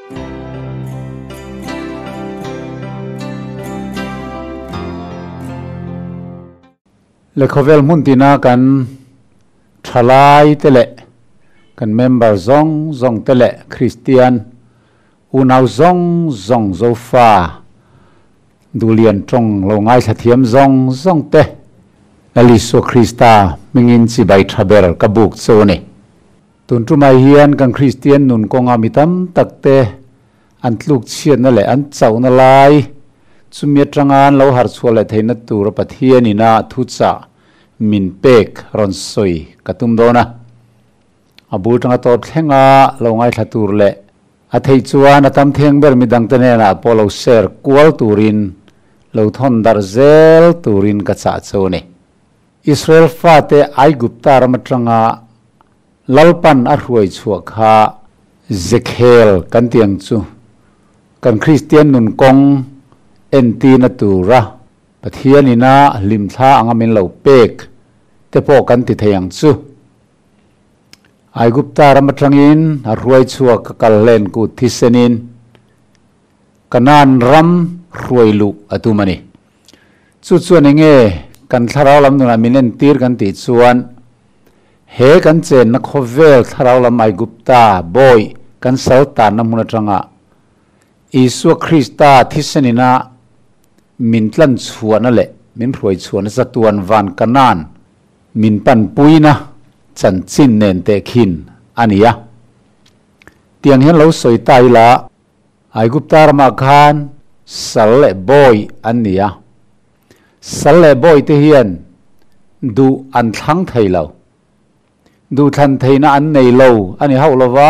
เลขเวลมุนตินากันทลายเตเลกันเมมเบอร์zawngเตเลคริสเตียนอุณาวzawngโซฟาดูเลียนตรงโลงไงสะเทียมzawngเตลลิโซคริสตามิงินสิใบทราเบลกับบุกโซนี่ตุนจุมาเฮียนกันคริสเตียนนุนกงอามิตัมตักเตอันลูกเชียนนั่นแหละอันเจ้านั่นไลจุมีตรงงานเราหาส่วนละเทนตูรปะเทียนินาthuchahมินเป็กรอนสอยกตุมโดนะอาบูตังตอดเฮงาเราไงทัตูร์เละอาทิตย์ชวนตามเทียงเบอร์มิดังเตเนนะพอเราเชร์กวลตูรินเราทอนดาร์เซลตูรินกัจจาโซนี่อิสราเอลฟาเตไอกุปตารมัตรงาลัลปันอรวยชัวข้าเซเคลกันเตียงจูกันคริสเตียนนุนกงเอ็นตีนตูระปะเทียนินาลิมท่าอังมินเหล่าเป็กเตโปกันติเทียงจูไอกุปตารมัตรังอินอรวยชัวกัลเลนกุทิเซนินกันนานรัมรวยลุอตุมันนี่จุดส่วนเงกันทาราวลำนุนามินเนตีร์กันติส่วนเฮกันเจนนักเวลทาราวลำไอกุปตาบอยกันเซลตานน้ำมุนจังะอิสุคริสตาทิเซนินามินตันชวนนั่นแหละมินรวยชวนสัตวันวันกันนานมินปันปุยนะจันจินเนนเตคินอันนี้อะเตียงเห็นเราสวยตายละไอกุปตารมาคานสัลเลบอยอันนี้อะสัลเลบอยเทียนดูอันทั้งไทยเราดูทันไทยนะอันในเราอันนี้เขาเราว่า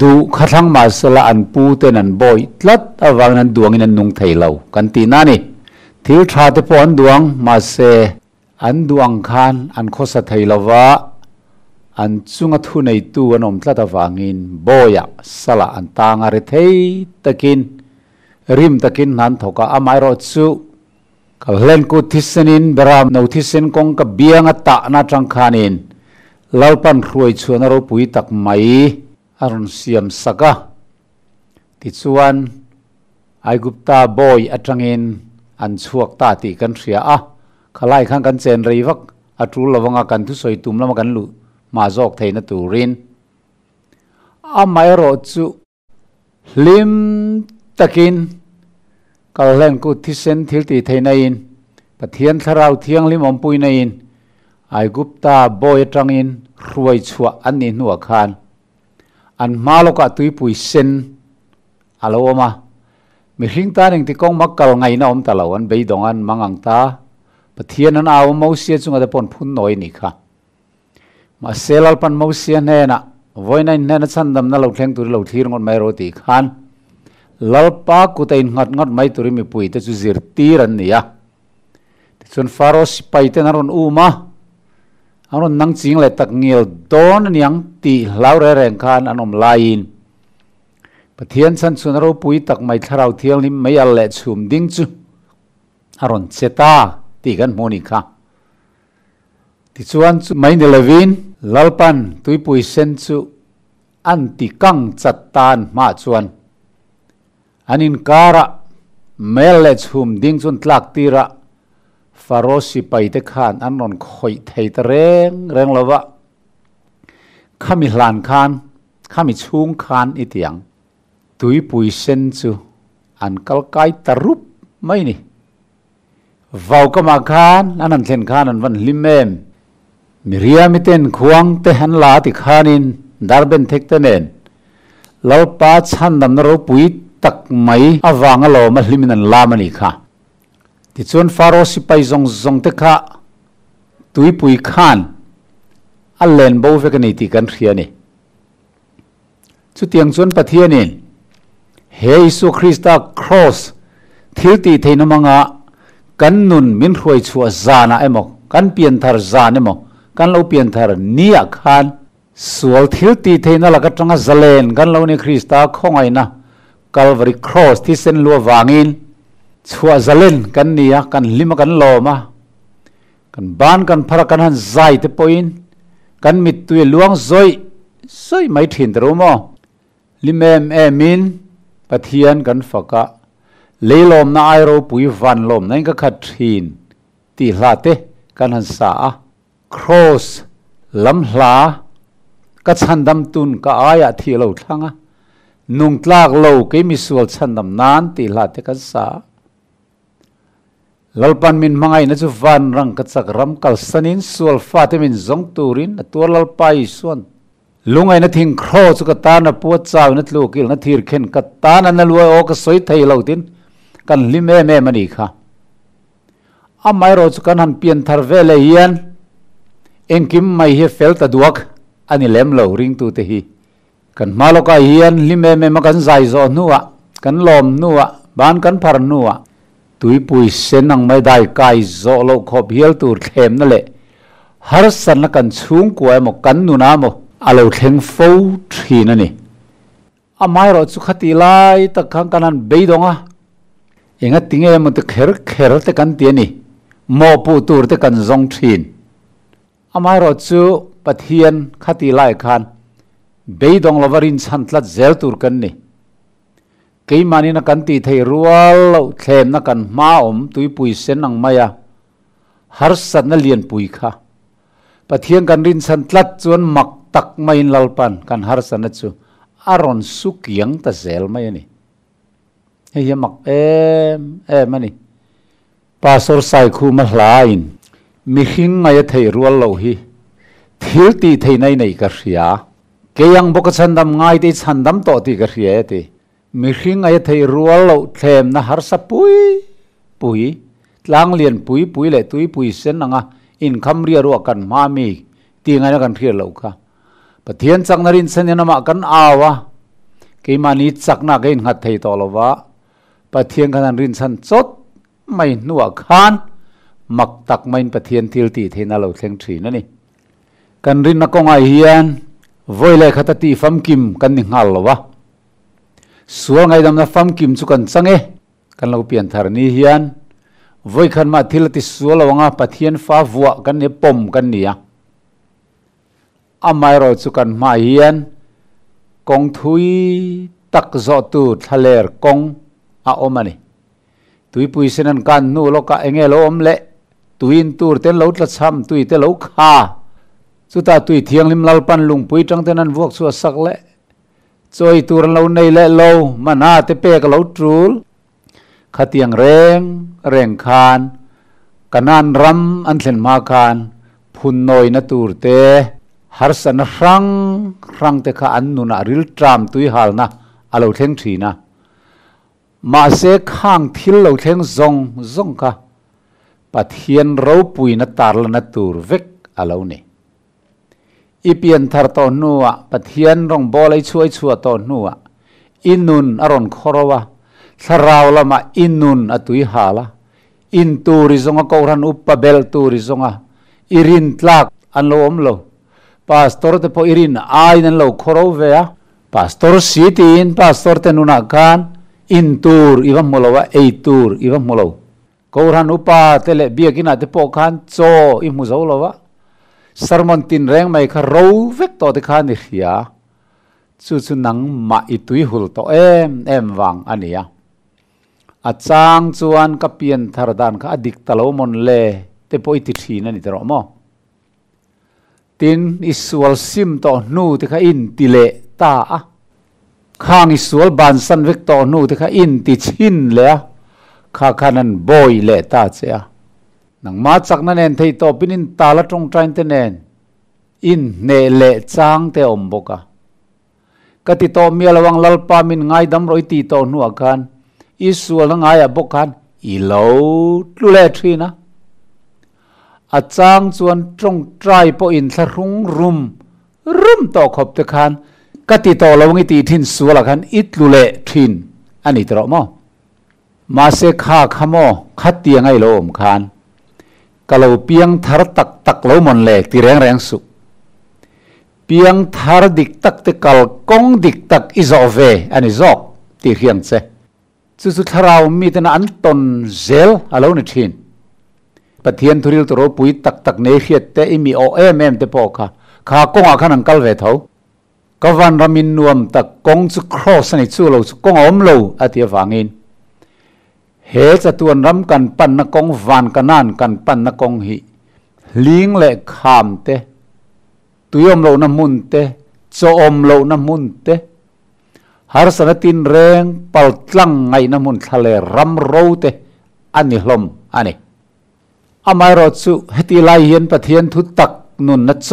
ดูขัดทั้งมาสละอันปูเตนันบอยลัดอวังนันดวงนันนุงไทยเรากันตีนั่นนี่ทิลชาเตปอนดวงมาเซอันดวงคานอันโคสไทยเราว่าอันจุงทุนในตัวน้อมลัดอวังอินบอยสละอันตางอะไรเทยตะกินริมตะกินนันทกะอามายรอจูกัลเลนกุทิสนินเบรามนูทิสนกงกับเบียงตะนาจังคานินลาวปันรวยชวนเราปุยตักไม่อารมณ์เสียมสักะติดส่วนไอกุปตาบอยอัจฉรินอันชวกตาติกันเสียอ่ะขลายข้างกันเจนรีวักอัตรุลวงกันทุสอยตุมละมากันลุมาจอกไทยนตูรินอาไม่รอจูลิมตะกินกัลเลนกุทิเซนทิลตีไทยนัยนปะเทียนทราวเทียงลิมอมปุยนัยนไอกุปตาบอยอัจฉรินรวยชัวอันนี้หนัวคานอันมาโลกะตุยปุยเซนอาโลมามีหิงตาหนึ่งที่กองมักกลไงนะอมตะลาวันเบยดองอันมังอังตาปะเทียนนั้นเอาเมาเสียจุงอาจจะปนพุ่นน้อยนี่ค่ะมาเซลล์ปันเมาเสียแน่น่ะวันนั้นแน่นสันดำนั่นเราเลี้ยงตัวเราทีรงอนไม่รอตีขันลลปากุตัยงัดไม่ตัวริมีปุยแต่จุจิรตีรันนี่ยะส่วนฟาโรสไปเตนารอนอูมาอันนั้นนังจิงเลยตักเงียวโดนนี่ยังตีลาวแรงขันอันอมลายินปะเทียนสันส่วนเราปุยตักไม่ทาราวเทียงนี่ไม่เอาเละชุมดิ้งจูอันนั้นเซตาตีกันโมนิค่ะที่ส่วนไม่เนลวินลลปันตุยปุยเซนจูอันติกังจัดตานมาชวนอันนินการะเมลเลชุมดิ้งจนตลักตีระฟาโรสิไปเตขานอันนนคอยไทยตะเรงละวะข้ามีหลานคานข้ามีชุงคานอีเตียงตุยปุยเซนจูอันกัลไกตะรุปไม่นี่วาวก็มาคานอันนั้นเช่นคานอันวันลิมเมมมิเรียมิเตนควงเตหันลาติขานินดาร์เบนเทกเตเนนเราป้าชันดำนรกปุยตักไม่อวางอโลมาลิมินันลามันอีกค่ะที่ส่วนฟาโรสิไปซงเตคะตุยปุยขานอัลเลนบาวเวกันนี่ติกันเรียนี่สุดที่ยังส่วนปะเทียนินเฮยิสุคริสต์ครอสทิลตีเทนมังะกันนุนมินรวยชัวซานะเอโมกันเปลี่ยนทาร์ซานเอโมกันเราเปลี่ยนทาร์เนียขานส่วนทิลตีเทนละก็จังซาเลนกันเราในคริสต์คงไงนะกัลวารีครอสที่เส้นลัววางินชัวซาเลนกันเนียกันลิมกันโลมากันบ้านกันพระกันหันใจเตปอินกันมิดตัวลวงซอยไม่ถิ่นตรุมอลิมเอมิน pathian kan faka leilom na ai ro pui van lom nai ka khat thin ti hla te kan han sa a cross lam hla ka chandam tun ka aya thi lo thanga nung tlak lo ke mi sual chandam nan ti hla te kan sa lalpan min mangai na chu van rang ka chak ram kal sanin sual fa te min zawng turin atur lalpai suan lungai na thing khro chu ka ta na puat chaw na tlukil na thir khen ka ta na luai o ka soi thei lo tin kan lime me mani kha amai ro chu kan han pian thar vele hian engkim mai he fel ta duak ani lem lo ring tu te hi kan maloka hian lime me ma kan zai zo nuwa kan lom nuwa ban kan phar nuwa tui pui sen ang mai dai kai zo lo khop hial tur thlem na le har san na kan chung kuai mo kan nu na mo alo thleng fo thin ani amai ro chu khati lai ta khang kanan beidawngga enga tinge mo te kher te kan ti ani mo pu tur te kan zong thin amai ro chu pathian khati lai khan beidawng lovarin chantlat zel tur kan ni kei mani na kan ti thei rual lo thlem na kan ma om tui pui sen ang maya har sat na lian pui kha pathian kan rin chantlat chuan mak tak main lalpan kan har san na chu aron sukyang ta zel mai ani hei mak em ani pastor sai khu ma hlain mi hing ngai thei rual lo hi thil ti thei nai nei ka hria keyang boka chandam ngai te chandam to ti ka hria te mi hing ngai thei rual lo thlem na har sa pui tlang lian pui le tui pui sen anga in kham ria ro kan ma mi ti ngai na kan hria lo kha pathian chang narin senena ma kan awa ke mani chakna ke ngat thei to lova pathian kan rin san chot mai nuwa khan mak tak main pathian thil ti theina lo thleng thin ani kan rin na konga hian voile khata ti fam kim kan ni ngal lova sual ngai dam na fam kim chu kan change kan lo pian thar ni hian voi khan ma thil ti sual lawanga pathian fa vuwa kan ne pom kan nia amai ro chu kan ma hian kong thui tak zo tu thaler kong a omani tui pui senan kan nu lo ka enge lo om le tuin tur ten lo tla cham tui te lo kha chu ta tui thiang lim lal pan lung pui tang ten an vuak chu sak le choi tur lo nei le lo mana te pe ka lo trul khatiang reng khan kanan ram an thlen ma khan phun noi na tur te har san rang te kha an nu na ril tram tui hal na alo thleng thina ma se khang thil lo thleng zong ka pathian ro pui na tar la na tur vek alo ne ipian thar to nuwa pathian rong bolai chuai chua to nuwa inun aron khorowa tharau lama inun atui hala in turi zonga koran uppa bel turi zonga irin tlak an lo om lo pastor te po irin ai nan lo khoro vea pastor sitin pastor te nuna kan in tur iwa molowa ei tur iwa molo koran uppa tele biakina te po kan cho i mu zo lowa sarmon tin reng mai kha ro vek to te khan ni hria chu nang ma itui hul to em wang ania achang chuan ka pian thar dan kha adik talo mon le te poi ti thina ni tero mo tin isual sim to nu te kha in ti le ta a khang isual ban san vek to nu te kha in ti chin le kha khanan boy le ta che a nang ma chak na nen thei to pinin tala tong train te nen in ne le chang te om boka kati to mi lawang lalpa min ngai dam roi ti to nu akan isual na ngai a bokan i lo tlule thina achang chuan tong trai po in tharung rum to khop te khan kati to lawang ti thin sual khan itlule thin ani tro mo ma se kha khamo khati ngai lo om khan kalau piang thar tak lo mon le ti reng su piang thar dik tak te kal kong dik tak izove ani zok ti hiang che chu tharau mi te na an ton zel alo ni thin pathian thuril to ro pui tak ne hiat te imi o em te po kha kong a khan an kal ve tho กวันรามินนวมตะกงจุครอสนิจูโลจุกงอมโลอติวางินเหจะตัวนรำกันปันนักงวันกันนานกันปันนักงหิลิงเละขามเตตุยอมโลน้ำมุนเตโจอมโลน้ำมุนเตหารสนตินแรงเป่าตั้งไงน้ำมุนทะเลรำโรเตอันนี้ลมอันนี้อามายรอจุเฮติไลเฮียนปะเทียนทุตักนุนนัดโซ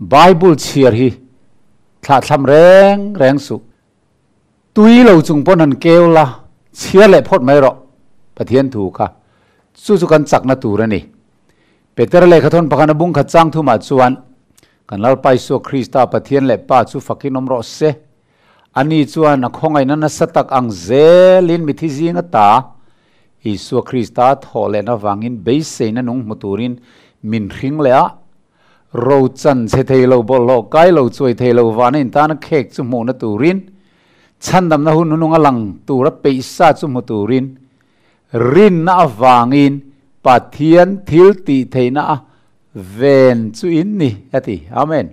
ไบเบิลเชียร์ฮีถ้าทำแรงสุตุยเราจุงปนหันเกลละเชียร์เละพดไม่รอปะเทียนถูกค่ะสู้กันจักนาตูระนี่เปเตอร์เล่ขทนปะกันบุงขัดจังทุมาชวนกันลลไปสู่คริสต์ปะเทียนเละป้าสู้ฝักินอมรอเซอันนี้ชวนนักของไอ้นั้นสตักอังเซลินมิทิซิงตาอิสุคริสต์ทอเลนavangin beiseina nung turin min ring lea ro chan se thelo bol lo kai lo choi thelo wanin tan khek chu mo na turin chandam na hun nung alang tura peisa chu mo turin rin na avangin pathian thil ti theina ven chu in ni ati amen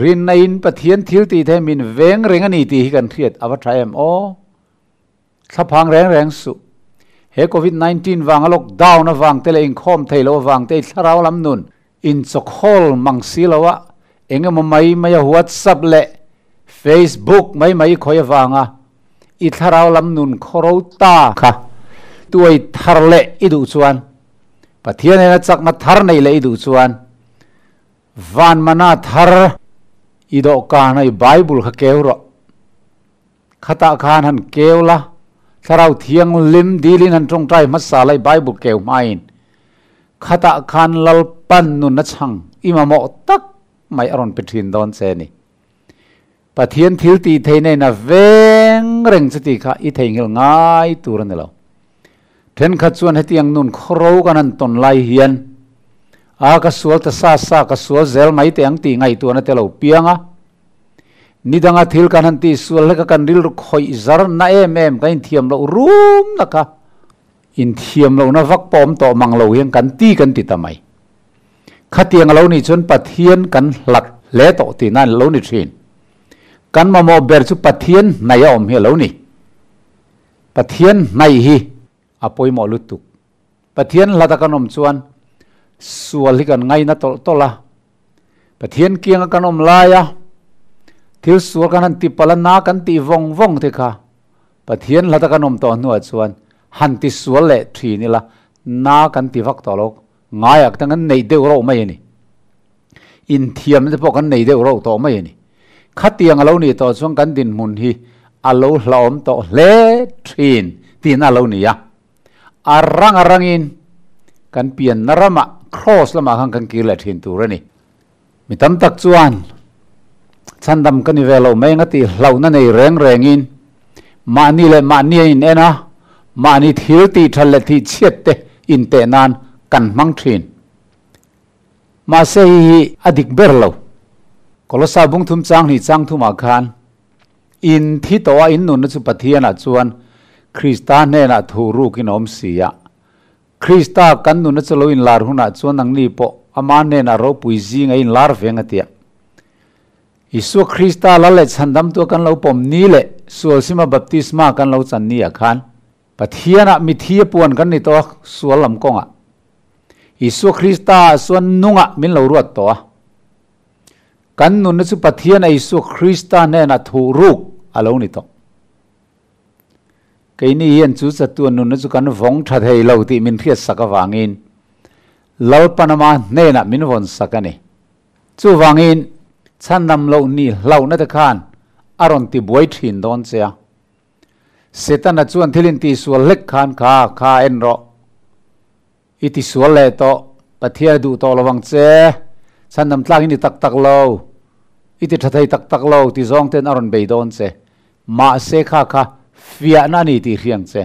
rin na in pathian thil ti the min veng reng ani ti kan thiet awa thaim o thaphang reng su he covid-19 wang lockdown na wang tele in khom thailo wang te tharau lam nun in chokhol mangsilawa engem mai whatsapp le facebook mai khoi wanga I tharau lam nun khawro ta kha tuai thar le idu chuan pathian na chak na thar nei le idu chuan van mana thar ido ka nai bible kha keuro khata khan han keula tharau thiang lim dilin han trong trai masalai bible keu main khata khan lal pan nun na chang mamawh tak mai aron pethin don se ni pathian thil ti theine na veng reng chati kha I theingil ngai turan lo then kha chuan hetiang nun khawro kanan ton lai hian a ka sual ta sa ka sual zel mai te ang ti ngai tu na te lo pianga midanga thil kanan ti sual ka kan ril khoi zar na em kain thiam lo rum na ka in thiam lo na vak pom to mang lo hian kan ti tamai khatiang lo ni chun pathian kan hlak le to ti nan lo ni thin kan mamawh ber chu pathian nai om hi lo ni pathian nai hi apoi mo lutuk pathian lata kan om chuan sual hi kan ngai na tola pathian kiang kan om laya thil sual kan han ti pala na kan ti vong te kha pathian lata kan om to nuwa chuan han ti sual le thi ni la na kan ti vak to lo ngayak tangan nei deu ro mai ni in thiam te pok kan nei deu ro to mai ni khatiang alo ni to chuan kan din mun hi alo hlaom to le thin tin alo ni ya arangin kan pian narama cross lama hang kan ki la thin tur ani mitam tak chuan chandam kan ni velo mai ngati hlauna nei rengin mani le mani in ena mani thil ti thal le thi chiat te in te nan kan hmang thin ma se hi adik berlo kolosa bung thum chang ni chang thuma khan in thi to in nun chu pathian a chuan krista hnenah thuru kinom sia krista kan nun chu lo in lar huna chuan ang ni po ama hnenah ro puizi ngai in lar venga tia isu krista la le chandam tu kan lo pom ni le sual sima baptisma kan lo chan ni a khan pathiana mithia puan kan ni to sual lam konga isu krista suan nunga min lo ruat to kan nun chu pathian isu krista hnenah thuruk alo ni to keini hian chu chatuan nun chu kan vong tha thei lo ti min thiat saka wangin lal panama hnenah min von sakani chu wangin chandam lo ni hlau na ta khan aron ti buai thin don chea setana chuan thilin ti sual lek khan kha en ro iti sual le to pathia du to lawang che chandam tlang ni tak lo iti thathai tak lo ti zawng ten aron beidawng che ma se kha fia na ni ti riang che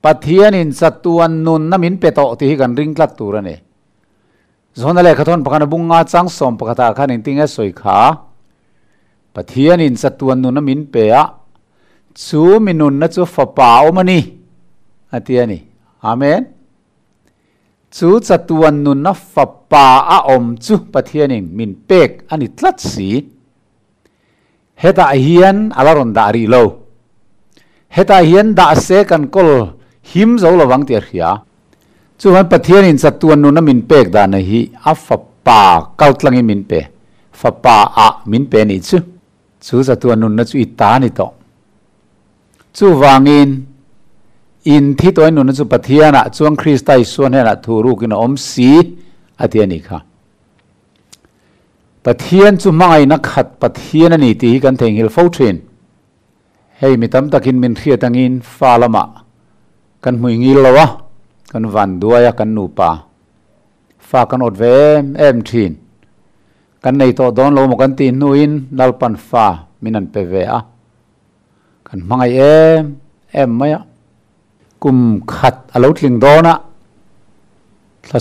pathian in chatuan nun na min peto ti kan ringtlat tur ani zona le khathon pakana bunga chang som pakata khan in tinga soi kha pathian in chatuan nun na min pe a chu minun na chu fa pa omani atiani amen chu chatuan nun na fa pa a om chu pathian in min pek ani tlat si heta hian alaron da ri lo heta hian da se kan kol him zo lo wang tiar khia chu han pathian in chatuan nu na min pek da na hi a fa pa kautlangi min pe fa pa a min pe ni chu chatuan nu na chu ita ni to chu wangin in thi toy nu na chu pathiana chuang Christai suan hena thuru kin om si atiani kha pathian chu mangai na khat pathian ani ti kan theng hil fo thin hei mi tam takin min khia tangin falama kan hui ngil lawa kan van duaya kan nu pa fa kan ot ve em thin kan nei to don lo mo kan ti nuin lalpan fa minan pe ve a kan mangai em maya kum khat alo tling dona thla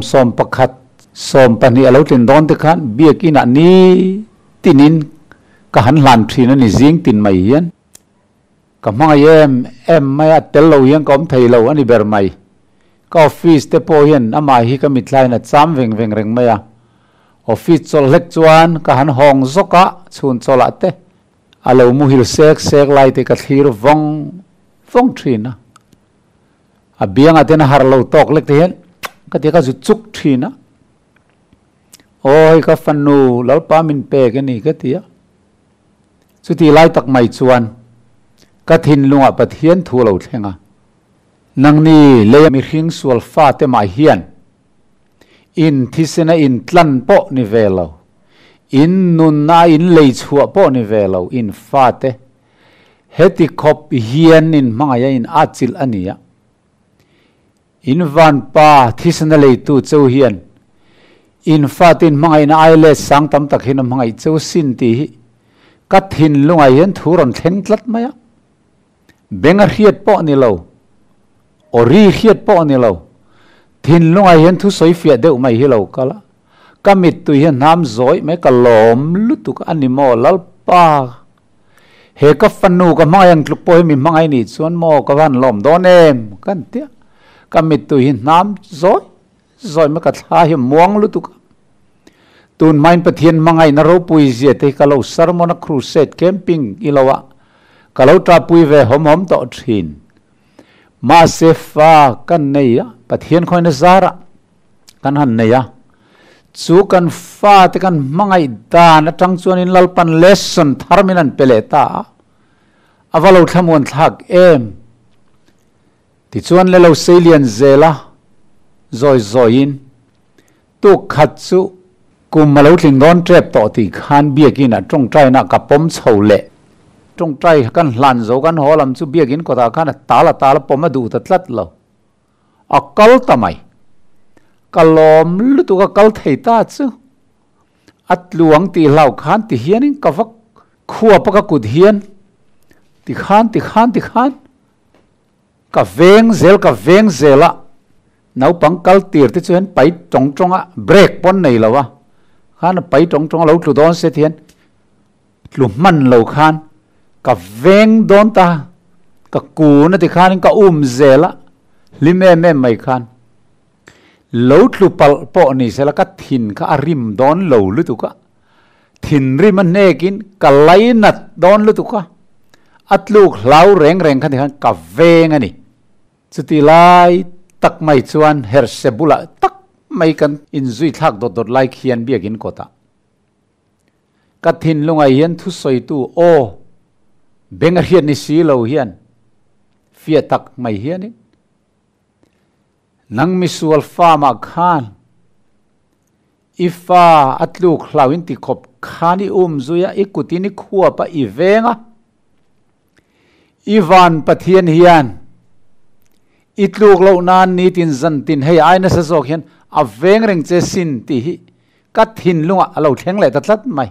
som pakhat som pani alo tling don te khan biakina ni tinin ka han hlan thina ni jing tin mai hian ka mangai em maya tel lo hian kom thei lo ani ber mai ka office te po hian ama hi ka mitlai na cham veng reng maya office chol lek chuan ka han hong zoka chhun chola te alo mu hil sek lai te ka thlir vong thina a biang atena har lo tok lek te hian ka te ka zu chuk thina oi ka fanu lalpa min pe ke ni ka tia chu ti lai tak mai chuan ka thin lunga pathian thu lo thlenga nang ni le mi hring sual fa te mai hian in thisena in tlan po ni velo in nun na in lei chua po ni velo in fa te heti khop hian in mangaya in achil ania in van pa thisena lei tu cheu hian in fatin mangai na aile sang tam tak hin mangai cheu sin ti ka thin lunga hian thuron thlen tlat maya benga hiat po ni lo ori hiat po ni lo thin lunga hian thu soi fia deuh mai hi lo kala kamit tu hian nam zoi me ka lom lutuk animo lalpa he ka fanu ka mayang tluk po mi mangai ni chuan mo ka van lom donem kan tia kamit tu hin nam zoi me ka thla hi muang lutuk tun main pathian mangai na ro pui zia te ka lo sermon crusade camping ilawa ka lo tra pui ve hom to thin ma se fa kan nei ya pathian khoi na zara kan han nei ya chu kan fa te kan mangai da na tang chuan in lalpan lesson tharminan peleta avalo thamon thak em ti chuan le lo salian zela zoin tu khat chu kum malo tling don trap to ti khan biakin a tong trai na kapom chhole tong trai kan hlan zo kan holam chu biakin ko ta khan tala pom du ta tlat lo akal tamai kalom lutu ka kal thei ta chu at luang ti lau khan ti hianin kawak khuwa pa ka kut hian ti khan ka veng zela nau pang kal tir te chuan pai tong a break pon nei lawa khan pai tong lo tlu don se thian tlu man lo khan ka veng don ta ka ku na ti khan ka zela lime mai khan lo tlu pal po ni sela ka thin ka arim don lo lu tu ka thin rim nekin ka lainat don lu tu ka atluk hlau reng khan ti khan ka veng ani chuti lai tak mai chuan her sebula tak mai kan in zui thak dot lai khian biakin kota ka thin lungai hian thu soi tu o benga hian ni si lo hian fia tak mai hian ni nang mi sual fa ma khan ifa atluk hlawin ti khop khani zuya ikutini khuwa pa ivenga ivan pathian hian itluk lo nan ni tin zan tin hei aina sa zok hian aveng reng che sin ti hi ka thin lunga alo thleng le ta tlat mai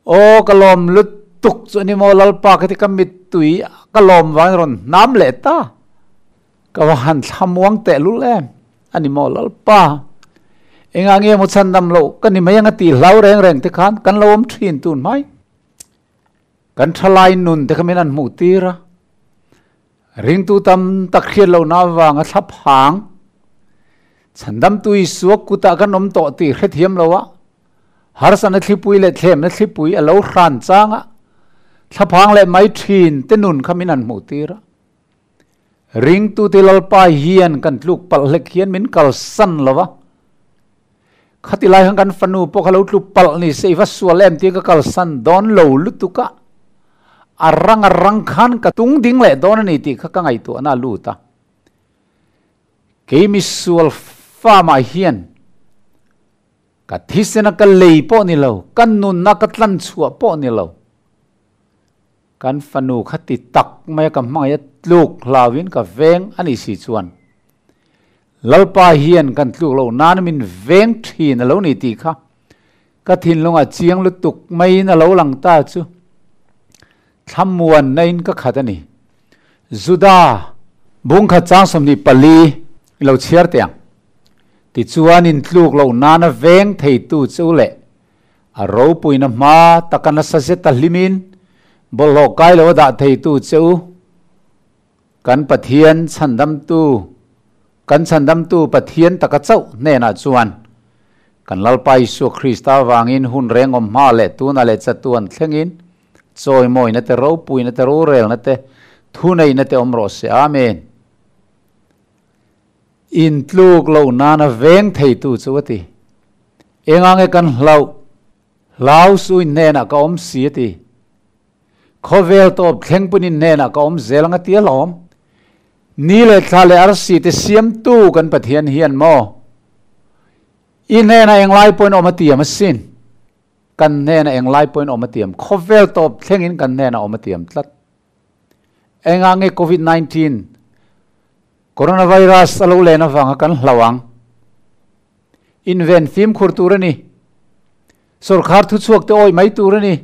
o kalom lut tuk chu ni mo lalpa ka ti kamit tui kalom wang ron nam le ta ka han thamuang te lu lem ani mo lalpa enga nge mo chandam lo kan ni mayang ti hlau reng te khan kan lom thin tun mai kan thalai nun te khamen an mu tira ring tu tam tak khian lo na wanga thap hang chandam tui suak kuta kan om to ti khethiam lowa har san na thlipui le thlem na thlipui alo hran changa thlaphang le mai thin te nun khamin an mu tira ring tu tilal pa hian kan tluk pal lek hian min kal san lova khatilai hang kan fanu pokalo tlu pal ni seiva sualem ti ka kal san don lo lutuka arang khan ka tung ding le don ni ti kha ka ngai tu ana lu ta ke mi sual fa ma hian ka thisena ka lei po ni lo kan nun na ka tlan chua po ni lo kan fanu khati tak mai ka hmang ya tluk hlawin ka veng ani si chuan lalpa hian kan tluk lo nan min veng thin lo ni ti kha ka thin longa chiang lu tuk mai na lo lang ta chu thamuan nain ka khatani zuda bung kha chang som ni pali lo chiar tiang ti chuan in tluk lo nana veng thei tu chu le a ro puina ma takana sa se ta limin bolo kai lo da thei tu chu kan pathian chandam tu pathian taka chau hnenah chuan kan lalpa Isu Krista avangin hun reng om ma le tu na le chatuan thlengin choi moi na te ro pui na te ro rel na te thu nei na te om ro se amen in tluk lo nana veng thei tu chu ati engange kan hlau su hnenah ka om si ati khovel top thleng punin hnenah ka om zelanga tia lom ni le thale arsi te siam tu kan pathian hian mo in hnenah englai point omatiam sin kan hnenah englai point omatiam khovel top thlengin kan hnenah omatiam tlat engange covid-19 coronavirus alo le na wanga kan hlawang inven film khur turani sarkar thu chuak te oi mai turani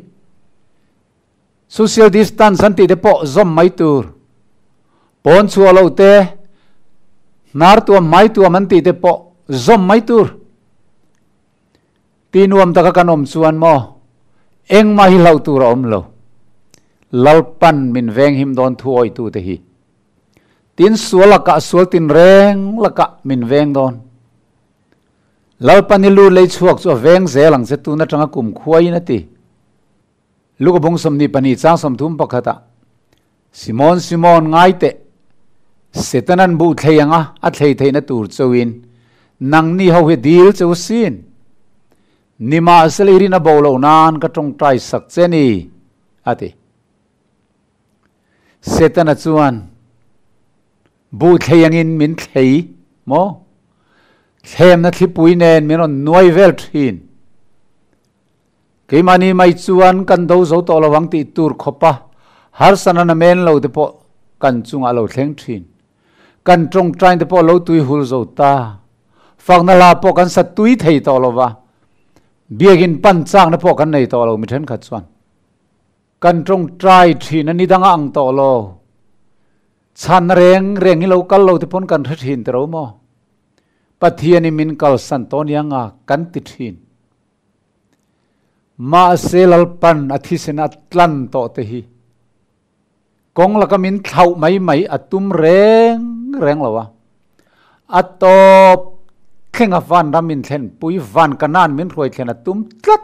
social distance anti de po zom mai tur pon chualo te nar tu mai tu manti te po zom mai tur tinuam taka kanom chuan mo eng ma hi lau tur om lo lalpan min veng him don thu oi tu te hi tin sualaka sual tin reng laka min veng don lalpan lu lei chuak chu veng zelang se tu na tanga kum khuai na ti luka bung somni pani chang som thum pakhata simon ngaite setanan bu thleianga a thlei theina tur chowin nang ni ho he dil chu sin nima asleri na bolo nan ka tong trai sak cheni ati setana chuan bu thleiangin min thlei mo thlem na thlipui nen min on noi vel thin keimani mai chuan kan do zo to lawang ti tur khopa har sanana men lo de po kan chunga lo thleng thin kan trong train de po lo tui hul zo ta fangna la po kan sa tui thei to lova biagin pan chang na po kan nei to lo mi then khat chuan kan trong trai thin ani danga ang to lo chan reng lo kal lo te pon kan thin te ro mo pathiani min kal san ton yanga kan ti thin ma selal pan athisen atlan to te hi kong la kamin thau mai atum reng lawa atop khenga van ramin thlen pui van kanan min roi thlen atum tlat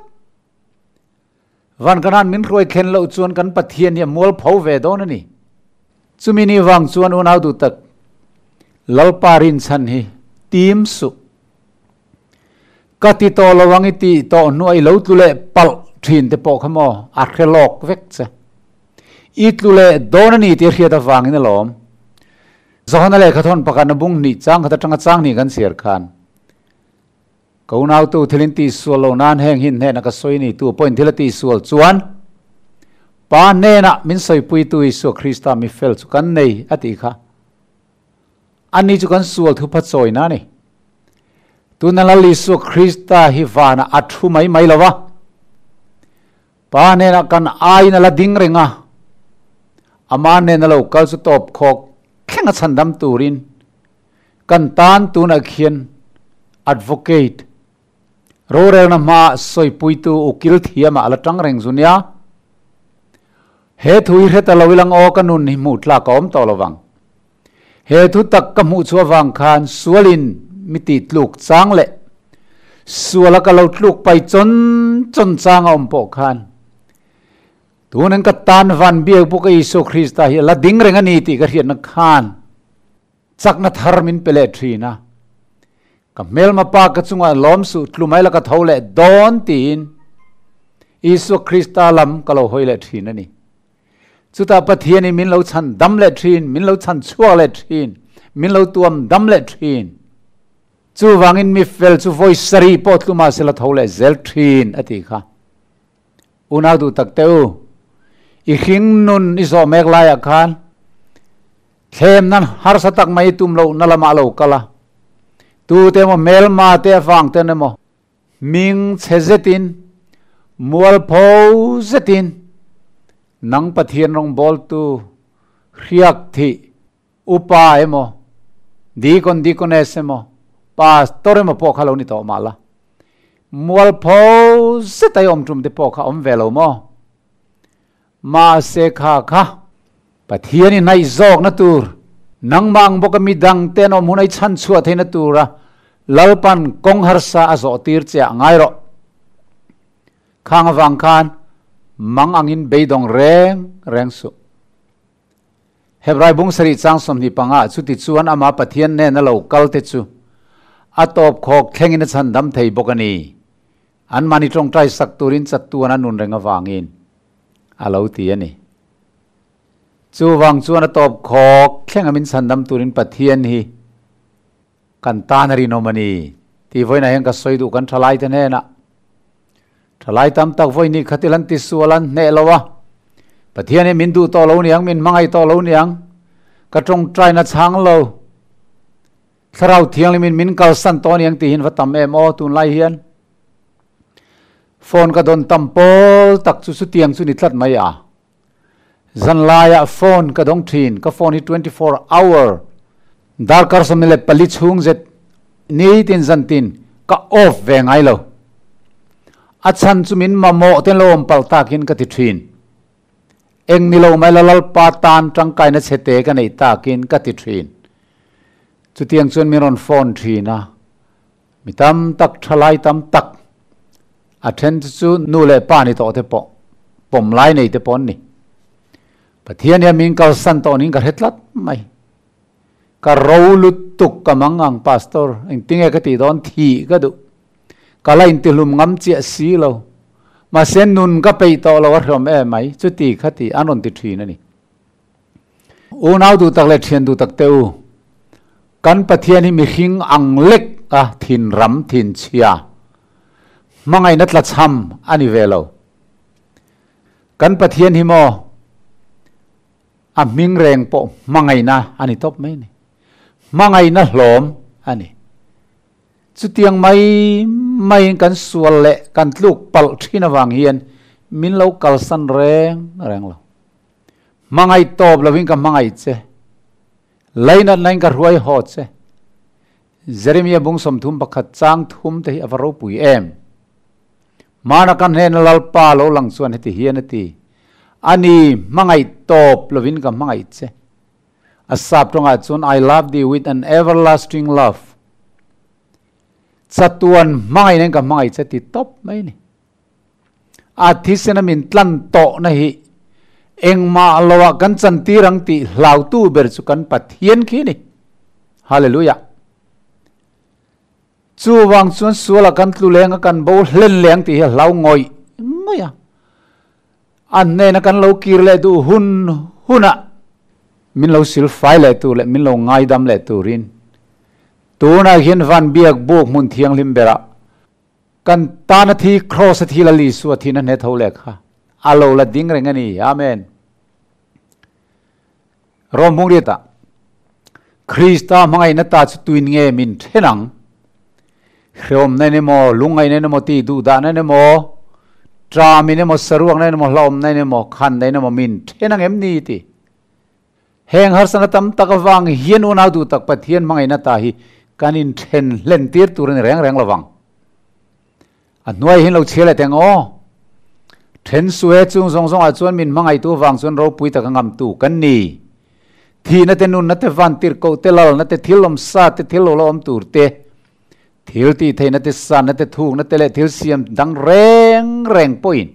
van kanan min roi thlen lo chuan kan pathian ya mol pawh ve don ani chumini wang chuan unau du tak lalparin chan hi tim su kati to lawangi ti to nuai lo tule pal thin te po khamo a khelok vek cha itlule donani ti hriata wangin lom zohna le khathon pakan bung ni chang khatha tanga chang ni kan ser khan kaunau tu thilin ti sualo nan heng hin hnenah ka soini tu point thilati sual chuan pa hnenah min soi pui tu Isu Krista mi fel chu kan nei ati kha ani chu kan sual thu pha choi na ni tunala Isu Krista hi vana athu mai lawa pa hnenah kan aina la ding renga ama hnenah lo kal chu top khok khenga chandam turin kan tan tuna khian advocate rorel na ma soi pui tu ukil thiama ala tang reng zunia he thui heta lowilang o kanun ni mutla kom to lowang he thu tak ka mu chuwa wang khan sualin miti tluk chang le suala ka lo tluk pai chon chang om po khan tunan ka tan van biak bu ka Isu Krista hi la ding reng ani ti ka rian na khan chak na thar min pele thina ka mel ma pa ka chunga lom su tlumai la ka thole don tin Isu Krista lam ka lo hoi le thina ni chuta pathian ni min lo chan dam le thin min lo chan chua le thin min lo tuam dam le thin chu wangin mi fel chu voice sari pot luma sela thole zel thin ati kha una du tak teu I hing nun iso mek lai khan them nan har satak mai tum lo nalama lo kala tu te mo mel ma te fang te ne mo ming chezetin mual pawh zetin nang pathian rong bol tu riak thi upa emo dikon esemo pastor emo po khalo ni to mala mual pawh zetai om tum te po kha om velo mo ma se kha kha pathian ni nai zawng na tur nang mang boka midang ten om hunai chan chua theina tura lalpan kong har sa azo tir che ngai ro khang wang khan mang angin beidawng reng su hebrai bung sari chang som ni panga chuti chuan ama pathian ne na lo kal te chu atop khok thlengin chan dam thei bokani an mani tong trai sak turin chat tu an nun renga wangin alo ti ani chu wang chuan atop khok thlengamin chan dam turin pathian hi kan tanari no mani ti voina heng ka soidu kan thalai te ne na thalai tam tak voini khatilan ti sualan ne lova pathian e min du to lo niang min mangai to lo niang ka tong trai na chang lo tharau thiang limin min kal san to niang ti hin vatam em o tun lai hian phone ka don tampol tak chu su tiang chu ni thlat mai a zan laya phone ka dong thin ka phone hi 24 hour darh kar samile pali chung zet ni tin zan tin ka off ve ngai lo achan chu min mamawh ten lo om pal takin ka ti thin eng ni lo mai lal pa tan tang kai na chete ka nei takin ka ti thin chu tiang chuan min on phone thina mitam tak thalai tam tak attend chu nu le pa ni to te po pom lai nei te pon ni pathian ya min kal san to ning ka hetlat mai ka rolut tuk ka mangang pastor eng tinge ka ti don thi ka du kala in tilum ngam chia si lo ma sen nun ka pei to lo rom e mai chu ti khati anon ti thina ni u nau du tak le thian du tak teu kan pathian hi mi hing ang lek a thin ram thin chia mangai na tla cham ani velo kan pathian hi mo a ming reng po mangai na ani top mai ni mangai na hlom ani chu tiang mai kan sual le kan tluk pal thina wang hian min lo kal san reng lo mangai top loving ka mangai che laina nain ka ruai ho che Jeremia bung som thum pakhat chang thum te avaro pui em mana kan hen lal pa lo lang chuan heti hian ati ani mangai top lovin ka mangai che asap tonga chun I love thee with an everlasting love chatuan mangai nen ka mangai che ti top mai ni a thisena min tlan to na hi engma lowa kan chan ti rang ti hlau tu ber chu kan pathian khi ni hallelujah chu wang chuan suala kan tlu leng kan bo hlen leng ti hlau ngoi maya an ne na kan lo kir le du huna min lo sil fai le tu le min lo ngai dam le turin tuna hian van biak buk mun thiang lim bera kan tana thi cross thi la li su thi na ne thole kha alo la ding reng ani amen rom mung ri ta Krista mangai na ta chu tuin nge min thenang khrom ne ne mo lungai ne mo ti du da ne mo tra mi ne mo saruang ne mo hlom ne mo khan ne mo min thenang em ni ti heng har sana tam tak wang hian una du tak pathian mangai na ta hi kanin then len tir turin reng lawang anuai hin lo chele teng o then suwe chung song a chuan min mangai tu wang chuan ro pui tak ngam tu kan ni thi na te nun na te van tir ko te lal na te thilom sa te thilo lom tur te thil ti thei na te san na te thuk na te le thil siam dang reng reng point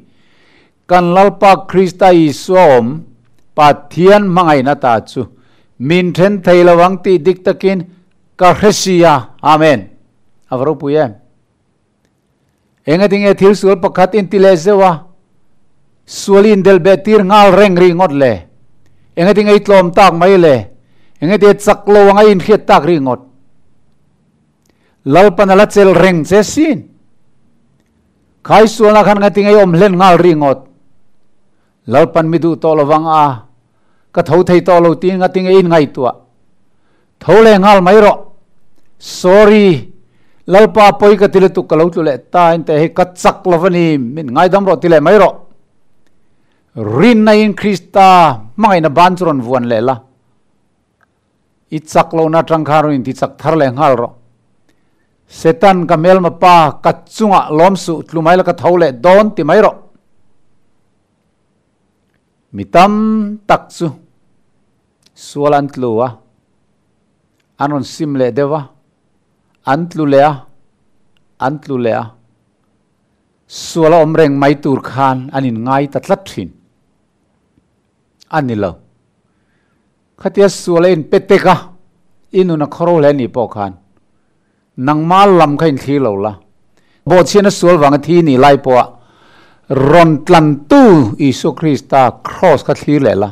kan lalpa Krista Isom pathian mangai na ta chu min then thei lawang ti dik takin ka hresia amen avro puye engating e thil sul pakhat in ti le zewa sualin del betir ngal reng ri ngot le engating ei tlom tak mai le engati chaklo wanga in khiat tak ri ngot lalpan ala chel reng che sin khai suala khan ngating ei om len ngal ri ngot lalpan midu to lowang a ka thau thei to lo ti ngating ei ngai tua thole ngal mai ro sorry lalpa poi ka tile tu kalau tu le ta in te he ka chak lovani min ngai dam ro tile mai ro rin na in Krista mangai na ban churon vuan le la i chak lo na tangkharo in ti chak thar le ngal ro setan ka mel ma pa ka chunga lom su tlumai la ka thole don ti mai ro mitam tak chu sualan tluwa anon sim le dewa antlu lea suala omreng mai tur khan anin ngai tatlat thin anilo khatia suala in peteka inuna khoro le ni po khan nangmal lam khain thi lo la bo chena sual wang thi ni lai po ron tlan tu Isu Krista cross ka thi le la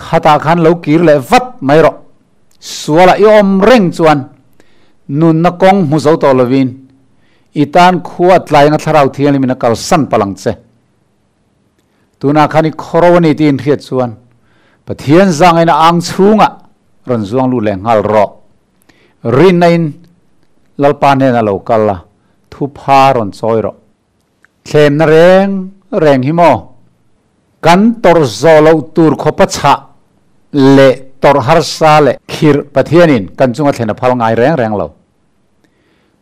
khata khan lo kir le vat mai ro suala i omreng chuan nun na kong mu zo to lovin itan khuat lai nga tharau thian min kal san palang che tuna khani khorowani tin khiat chuan pathian zang ina ang chunga ron zuang lu le ngal ro rin nain lalpan he na lokal la thu pha ron choi ro thlem na reng hi mo kan tor zo lo tur khopa cha le tor har sa le khir pathianin kan chunga thlena phal ngai reng lo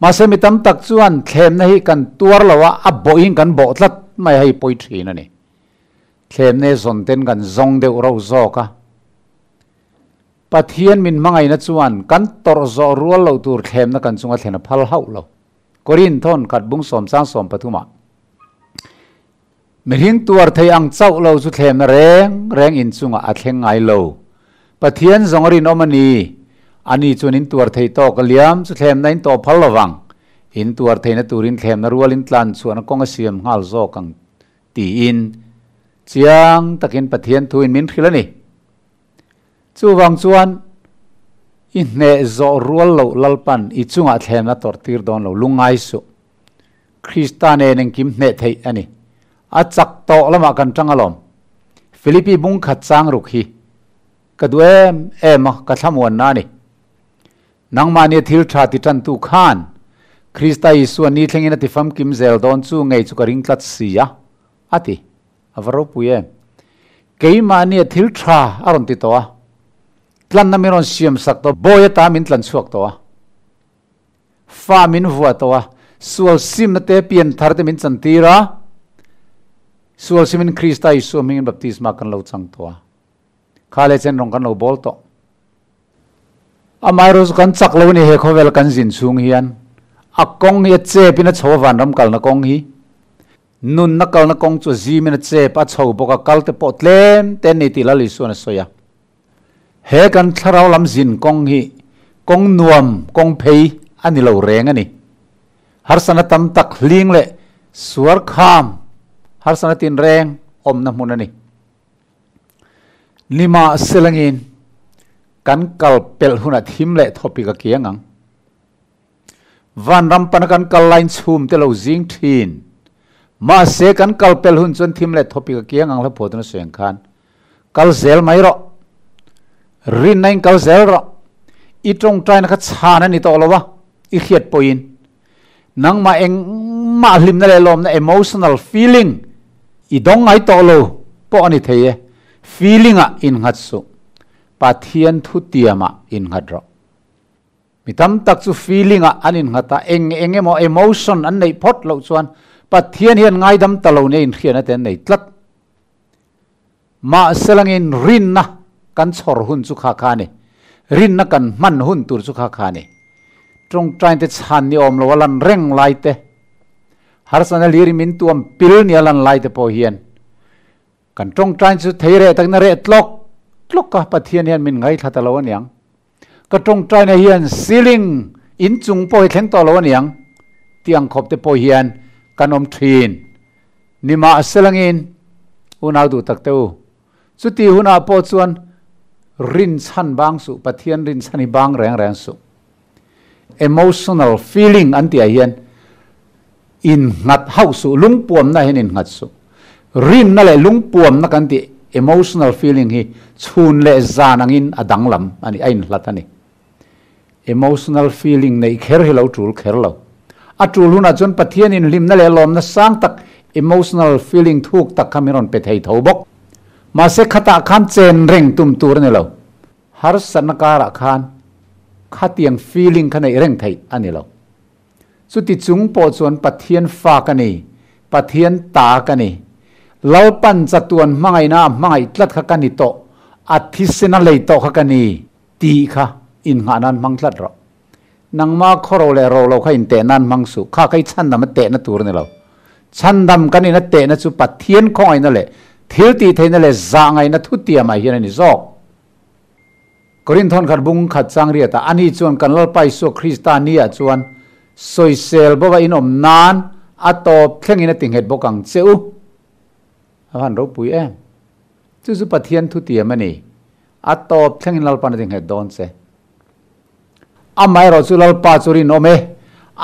mase mitam tak chuan thlem na hi kan tuar lawa a bawih kan bawh tlat mai hei poi thin ani thlem ne zon ten kan zawng deuh ro zo ka pathian min mangai na chuan kan tor zo rual lo tur thlem na kan chunga thlena phal hau lo korin thawn khat bung som sang som pathuma miring tuar thei ang chau lo chu thlem na reng in chunga a thleng ngai lo pathian zongarin omani ani chuanin tuar thei to kaliam chu thlem nain to phal lawang in tuar thei na turin thlem na rual in tlan chuan konga siam ngal zo kang ti in chiang takin pathian thu in min khilani chu wang chuan in ne zo rual lo lalpan i chunga thlem na tor tir don lo lungai su Kristane neng kim hne thei ani a chak to lama kan changalom Philippi bung khat chang ruk hi kaduem ema kathamuan nani nangmani thil tha ti tan tu khan Krista Isu ani thlengina ti fam kim zel don chu ngei chu ka ring tlat sia ati avaro puye keimani thil tha aron ti towa tlan na miron siam sak to boya ta min tlan chuak towa fa min vuwa towa sual sim na te pian thar te min chantira sual simin Krista Isu min baptisma kan lo chang towa khale chen rong kan lo bol to amairos kan chaklo ni he khovel kan jin chung hian akong ye che pina chowan ram kal na kong hi nun na kal na kong chu ji mina che pa chho boka kal te potlem ten ni tilali su na soya he kan tharau lam jin kong hi kong nuam kong phei ani lo reng ani har sana tam tak hling le suar kham har sana tin reng om na mun ani nima selangin kan kal pel huna thim le thopi ka kiangang van ram pan kan kal line chhum te lo jing thin ma se kan kal pel hun chon thim le thopi ka kiangang la phodna seng khan kal zel mai ro rin nain kal zel ro i tong trai na kha chana ni to lova i khiat poin nang ma eng ma hlim na le lom na emotional feeling i dong ai to lo po ani theye feeling a in ngat su pathian thu tiama in ngat ro mitam tak chu feeling a anin ngata emo emotion an nei phot lo chuan pathian hian ngai dam talo ne in khiana ten nei tlat ma selangin rin na kan chhor hun chu kha kha ni rin na kan man hun tur chu kha kha ni ตรงใจแต่ชันนี่อมเราลันเร่งไล่เตหาสันลีริมินตัวปิลนี่ลันไล่เตพอเฮียนกันตรงใจสุดเทเรตั้งนเรตลกก็ปะเทียนเฮียนมินไงทัตละวันยังก็ตรงใจในเฮียนซีลิงอินจุงปอยแข็งต่อละวันยังเตียงขบเตพอเฮียนกันทรีนนิมาเสลังอินอุณาดูตักเต้าสุดที่หุนาปอส่วนรินชันบางสุปะเทียนรินชันบางแรงสุ emotional feeling อันที่เฮียนอินงัดเฮาสุลุงปวมน่ะเห็นอินงัดสุรินนั่นแหละลุงปวมนักกันที่ emotional feeling ฮีชุนเลจานังอินอดังลำอันนี้ไอ้นั่นละท่านี่ emotional feeling ในเคร์ฮิลเอาจูลเคร์เราอัจูลุน่ะจนปะเทียนอินลิมนั่นแหละลมน่ะสร้างตัก emotional feeling ทุกตักคำมิรอนเปทให้ทบกมาเสกขตาขันเจนเร่งตุ่มตัวนี่เราฮาร์สันการะขันขัดยัง feeling ขันในเร่งไทยอันนี้เราสุดที่จุงปอดส่วนปะเทียนฟ้ากันนี่ปะเทียนตากันนี่เราปั่นจัดตัวมังไงน้ำมังไงตัดขักันนี่โตอาทิตย์นั้นเลยโตขักันนี่ตีค่ะอินหานันมังตัดเรานังมาขอเราเลยเราข้าอินเตนันมังสุข้าใครชันดำมันเตะนั่นตัวนี่เราชันดำกันนี่นั่นเตะนั่นสุปะเทียนของไอ้นั่นแหละเที่ยวตีเทนั่นแหละจางไอ้นั่นทุติยมาเฮียนี่จอกกรินทอนขัดบุงขัดจางเรียตาอันนี้ชวนกันเล่าไปสู่คริสตานีชวนสอยเซลบอกว่าอินอมนานอัตโตเพ่งอินติงเหตุบกังเจ้าฮันรู้ปุยจู่ๆปะเทียนทุติยมันนี่อัตโตเพ่งอินเล่าปานติงเหตุโดนเสอาไม่เราจู่เล่าป้าจุรินโอเม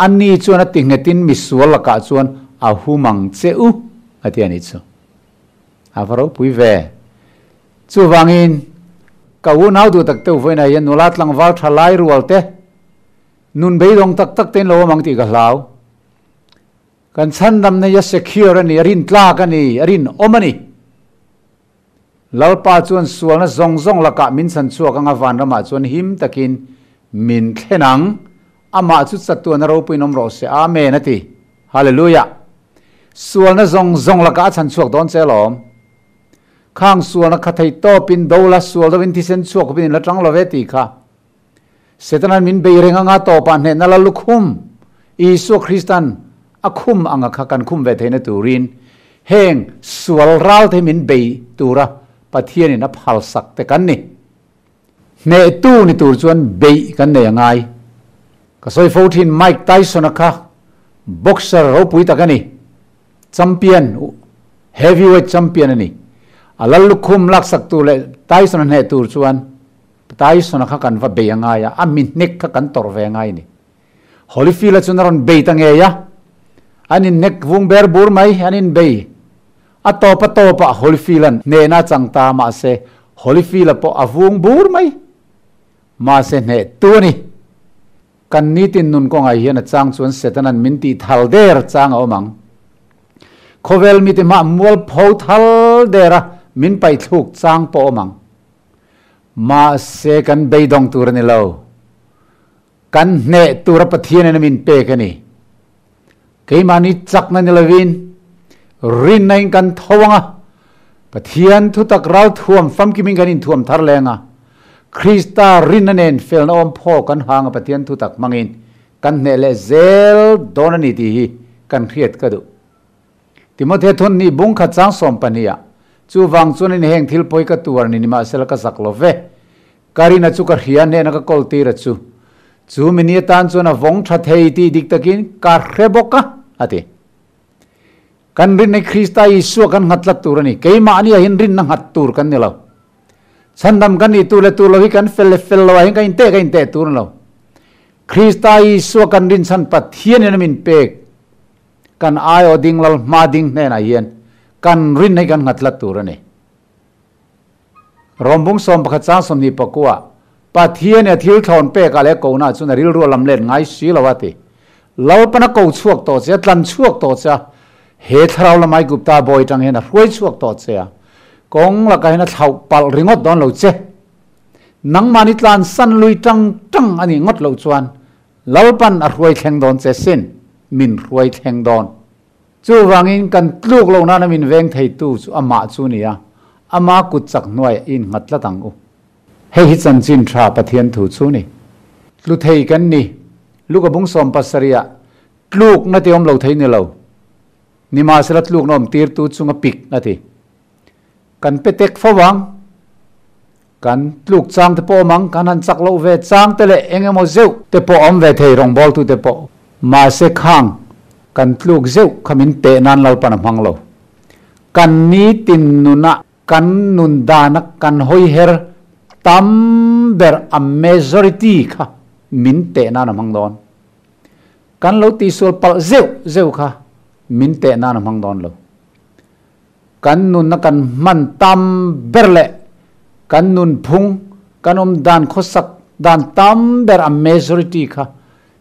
อันนี้ชวนติงเหตินมิสวลกะชวนอาหูมังเจ้าอันที่อันนี้จู่อาฟารู้ปุยเวจู่วางอินกาวน่าดูตักเต้าไฟในยันนุลัดลังวาลทลายรัวเตนุนเบย์ดงตักเต้นโลมังติกะลาวกันฉันดำในยัสเคียร์นี่รินตลากันนี่รินอมันนี่ลาวป้าชวนสวนน่ะซงละกะมินสันชัวกังอวันระมาชวนหิมตะกินมินเทนังอามาจุดสัตตัวนรกปุยนมรสเสอาเมนติฮาเลลูยาสวนน่ะซงละกะสันชัวโดนเซลอมข้างส่วนนักขัดโตปินดูละส่วนวินทิเซนชัวกปินละจังละเวติค่ะเสตนั้นมินเบยเรงงาโตปานเนนละลุคุมอิสุคริสตันอคุมอังคักันคุมเวทเนตูรินเฮงส่วนเราที่มินเบยตูระปะเทียนนับฮัลสักแต่กันนี่เนตูนี่ตูจวนเบยกันเนี่ยยังไงก็สอยฟูทินไมค์ไทสันนะคะบ็อกเซอร์เราปุยตะกันนี่แชมเปี้ยนเฮฟวีเวทแชมเปี้ยนนี่อาลัลลุคุมลักสักตัวเลยไต้สนเนตูชวนไต้สนข้ากันว่าเบียงไงอะอามินเน็กข้ากันตอร์เวงไงนี่ฮอลิฟิลาชวนรอนเบยตังเงียอันนี้เน็กวงเบอร์บูร์ไหมอันนี้เบยอัตโตปะฮอลิฟิลันเนน่าจังตามาเสฮอลิฟิลาปะอวงบูร์ไหมมาเสเนตัวนี่กันนี้ตินนุนกงไอเฮียนจังชวนเสตนันมินตีทัลเดอร์จังเอามังโคเวลมิติมามัวพาวทัลเดอร์มินไปถูกจางปอมังมาเสกันเบย์ดองตัวนี่เรากันเนตัวรับประเทียนนมินเปกันนี่เกยมานิจักนั่นละวินรินในกันทวงประเทียนทุตักเราท่วมฟัมกิมิงกันอินท่วมทาร์เลงคริสตารินนั่นเองเฟลนอมพ่อกันหางประเทียนทุตักมังอินกันเนเลเซลโดนนี่ทีกันเครียดกระดูติโมเททุนนี่บุ้งขัดจางสมปนียจู่วังจวนนี่แห่งทิลปอยกตัวนี่มาเสลกสักโลเวการินาจู่กระเฮียนเนี่ยนักกอลตีระจู่มินิตันจวนวงชัดเฮตีดิกตะกินการเรบกะอะติกันรินในคริสต์ยิสุกันหัดลักตัวนี่เกยมานี่หินรินนังหัดตัวกันนี่เราฉันดำกันนี่ตัวเลวิกันเฟลเราเห็นกันเตะตัวเราคริสต์ยิสุกันรินสันปัทเฮียนนี่มินเปกกันอายอดิงลมาดิงเนี่ยนะเฮียนกันรินให้กันหัดลัตัวนี่รวมบุ้งสมประจังสมนิปกัวปะเทียนเนี่ยทิลทอนเปกอะไรกูน่าจุนริลรัวลำเล่นไงสีละวะติเราปนักกูชวกตัวเสียตันชวกตัวเสียเหตุเราละไม่กุบตาบอยจังเห็นรวยชวกตัวเสียกงละกันเห็นเขาปัลริงอดดอนเราเจนังมานิตลานสันลุยจังอันนี้งดเราชวนเราปันรวยแทงดอนเจสินมินรวยแทงดอนจู่วางอินกันลูกลงนั้นมินเวงไทยตู้อามาจูนี่อะอามากุจักหน่วยอินงัดละตังอุเฮฮิจันจินทราปะเทียนถูจูนี่ลุเทกันนี่ ลูกบงสมปัสริยะลูกนาทีอมเราไทยนี่เรานิมาสลัดลูกน้อมตีร์ตูจุงปิกนาทีกันเปเต็กฟ้าวังกันลูกจางเตปอมังกันหันจักเราเวจางเตเลเองมอเซลเตปอมเวเทรองบอลตูเตปอมาเสกขังกันลูกเซลขมินเตนันเราปนพังเรากันนี้ตินนุนะกันนุนดานักกันหอยเฮร์ตัมเบอร์อเมจอริตี้ค่ะมินเตนันพังดอนกันเราตีส่วนปลเซลค่ะมินเตนันพังดอนเรากันนุนนักกันมันตัมเบอร์เล่กันนุนพุงกันดานขสักดานตัมเบอร์อเมจอริตี้ค่ะ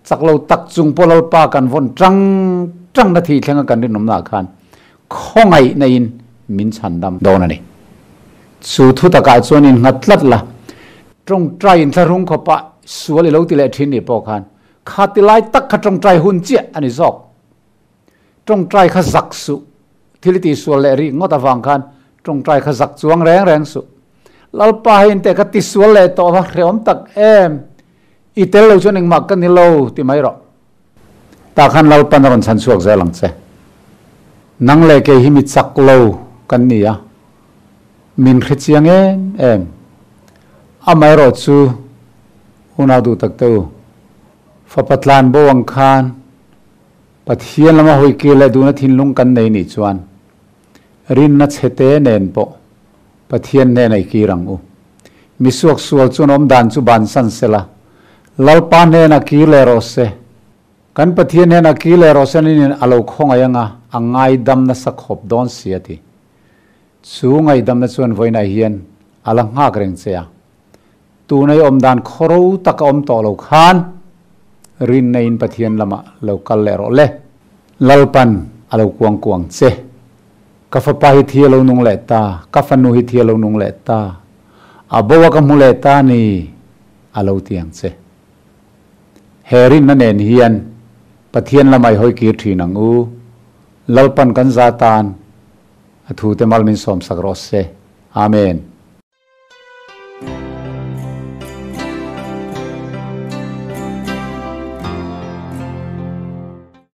สักเราตักจุงพอเราปากันวนจังนาทีเท่งกันดินนมนาคันข้องไงในอินมินชันดำโดนนี่สู่ทุตกาจวนินงัดลัดละตรงใจอินทรุงขปะสวลิโลติเลทินนี่ปอคันขาติไลตักขตรงใจหุ่นเจียอันนี้ซอกตรงใจขจักสุทิลิติสวลเลรีงอตฟังคันตรงใจขจักจวงแรงสุลลปาหินแต่กติสวลเลตอว่าเรียมตักอีเตลเราชวนเองมักกันนี่เราที่ไม่รอตาคันเราปันรันชันสวกใจหลังเสนังเลกหิมิจักเรากันนี่อะมินขจิยังไม่รอจูอุณาดูตักเต้าฟ้าปัตลานบวังคานปัทเฮียนละมาหอยเกลดูนัทินลุงกันในนิจวันรินนัดเฮเตเนนปะปัทเฮียนเนนไอกีรังอูมิสวกสวลจวนอมดานจุบานสันเซละลลปานเนนักกีเลโรเซกันปัทเฮียนเนนักกีเลโรเซนี่อโลคงยังอ่ะง่ายดำนัสขบดอนเสียทีสูงง่ายดำนัสวนไว้ในเฮียนอลังหากเร่งเสียตูในอมดานครูตะกอมต่อเราขานรินในอินปัทเฮียนละมาเรากัลเลโรเลลลปันอโลกวงกวงเซกัฟปาฮิเทียเรานุงเลตากัฟนูฮิเทียเรานุงเลตาอบวกมุเลตานี่อโลเตียงเซเฮรินนั่นเองเฮียนปัทเฮียนละไม่หอยกีทีนังอูลลปันกันซาตานทูเตมัลมินสอมสักรสเซอาเมน